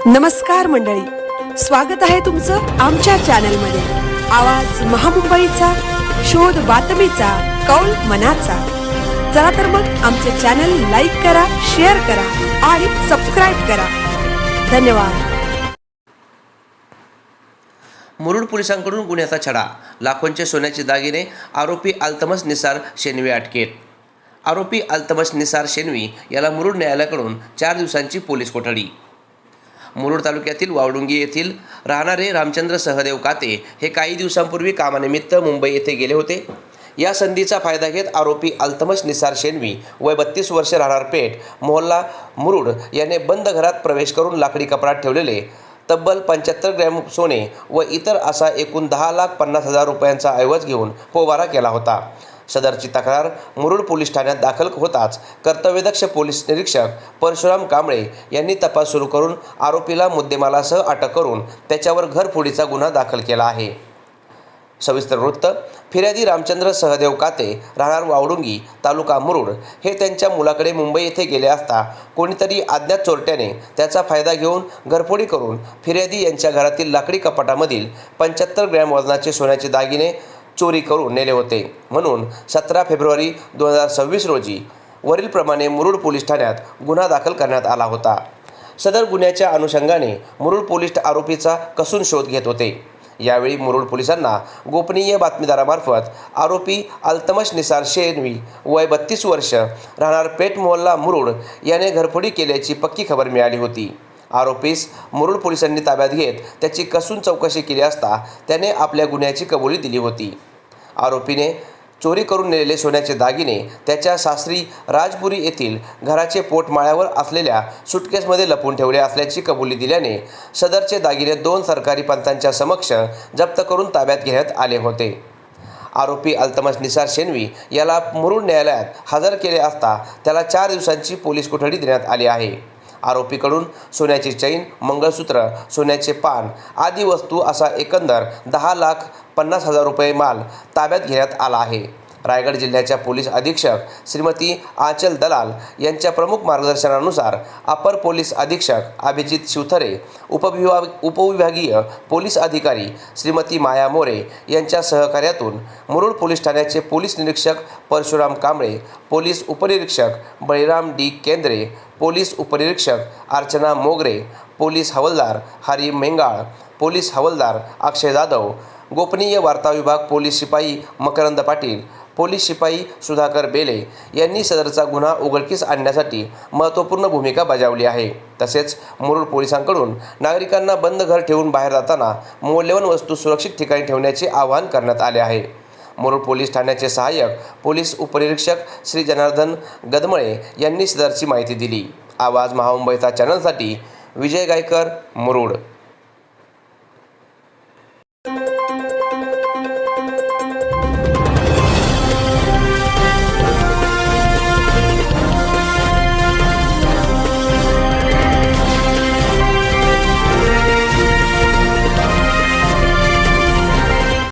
नमस्कार मंडळी, स्वागत आहे तुमचं आमच्या चॅनलमध्ये। आवाज महामुंबईचा, शोध बातमीचा, कौल मनाचा। चला तर मग आमचे चॅनल लाईक करा, शेअर करा आणि सबस्क्राइब करा। धन्यवाद। मुरुड पोलिसांकडून गुन्ह्याचा छडा, लाखोंचे सोन्याचे दागिने, आरोपी अल्तमस निसार शेनवी अटकेत। आरोपी अल्तमस निसार शेनवी याला मुरुड न्यायालयाकडून 4 दिवसांची पोलीस कोठडी। मुरुड तालुक्यातील वावडुंगी येथील राहणारे रामचंद्र सहदेव काते हे काही दिवसांपूर्वी कामानिमित्त मुंबई येथे गेले होते। या संधीचा फायदा घेत आरोपी अल्तमस निसार शेनवी वय 32 वर्ष राहणार पेठ मोहल्ला मुरुड याने बंद घरात प्रवेश करून लाकडी कपडात ठेवलेले तब्बल 75 ग्रॅम सोने व इतर असा एकूण 10,50,000 रुपयांचा ऐवज घेऊन पोबारा केला होता। सदरची तक्रार मुरुड पोलीस ठाण्यात दाखल होताच कर्तव्यदक्ष पोलीस निरीक्षक परशुराम कांबळे यांनी तपास सुरू करून आरोपीला मुद्देमालासह अटक करून त्याच्यावर घरफोडीचा गुन्हा दाखल केला आहे। सविस्तर वृत्त। फिर्यादी रामचंद्र सहदेव काते राहणार वावडुंगी तालुका मुरुड हे त्यांच्या मुलाकडे मुंबई येथे गेले असता कोणीतरी अज्ञात चोरट्याने त्याचा फायदा घेऊन घरफोडी करून फिर्यादी यांच्या घरातील लाकडी कपाटामधील 75 ग्रॅम वजनाचे सोन्याचे दागिने चोरी करून नेले होते। म्हणून 17 फेब्रुवारी 2026 रोजी वरीलप्रमाणे मुरुड पोलीस ठाण्यात गुन्हा दाखल करण्यात आला होता। सदर गुन्ह्याच्या अनुषंगाने मुरुड पोलीस आरोपीचा कसून शोध घेत होते। यावेळी मुरुड पोलिसांना गोपनीय बातमीदारामार्फत आरोपी अल्तमस निसार शेनवी वय 32 वर्ष राहणार पेठ मोहल्ला मुरुड याने घरफोडी केल्याची पक्की खबर मिळाली होती। आरोपीस मुरुड पोलिसांनी ताब्यात घेत त्याची कसून चौकशी केली असता त्याने आपल्या गुन्ह्याची कबुली दिली होती। आरोपीने चोरी करून नेलेले सोन्याचे दागिने त्याच्या सासरी राजपुरी येथील घराचे पोटमाळ्यावर असलेल्या सुटकेसमध्ये लपवून ठेवले असल्याची कबुली दिल्याने सदरचे दागिने 2 सरकारी पंतांच्या समक्ष जप्त करून ताब्यात घेण्यात आले होते। आरोपी अल्तमस निसार शेनवी याला मुरुड न्यायालयात हजर केले असता त्याला 4 दिवसांची पोलीस कोठडी देण्यात आली आहे। आरोपीकडून सोन्याची चैन, मंगळसूत्र, सोन्याचे पान आदी वस्तू असा एकंदर 10,50,000 रुपये माल ताब्यात घेण्यात आला आहे। रायगड जिल्ह्याच्या पोलीस अधीक्षक श्रीमती आंचल दलाल यांच्या प्रमुख मार्गदर्शनानुसार अपर पोलीस अधीक्षक अभिजित शिवथरे, उपविभागीय पोलीस अधिकारी श्रीमती माया मोरे यांच्या सहकार्यातून मुरुड पोलीस ठाण्याचे पोलीस निरीक्षक परशुराम कांबळे, पोलीस उपनिरीक्षक बळीराम डी केंद्रे, पोलीस उपनिरीक्षक अर्चना मोगरे, पोलीस हवालदार हरी मेंगाळ, पोलीस हवालदार अक्षय जाधव, गोपनीय वार्ता विभाग पोलीस शिपाई मकरंद पाटील, पोलीस शिपाई सुधाकर बेले यांनी सदरचा गुन्हा उघडकीस आणण्यासाठी महत्त्वपूर्ण भूमिका बजावली आहे। तसेच मुरुड पोलिसांकडून नागरिकांना बंद घर ठेवून बाहेर जाताना मौल्यवान वस्तू सुरक्षित ठिकाणी ठेवण्याचे आवाहन करण्यात आले आहे। मुरुड पोलीस ठाण्याचे सहाय्यक पोलीस उपनिरीक्षक श्री जनार्दन गदमळे यांनी सदरची माहिती दिली। आवाज महामुंबईचा चॅनलसाठी विजय गायकर, मुरुड।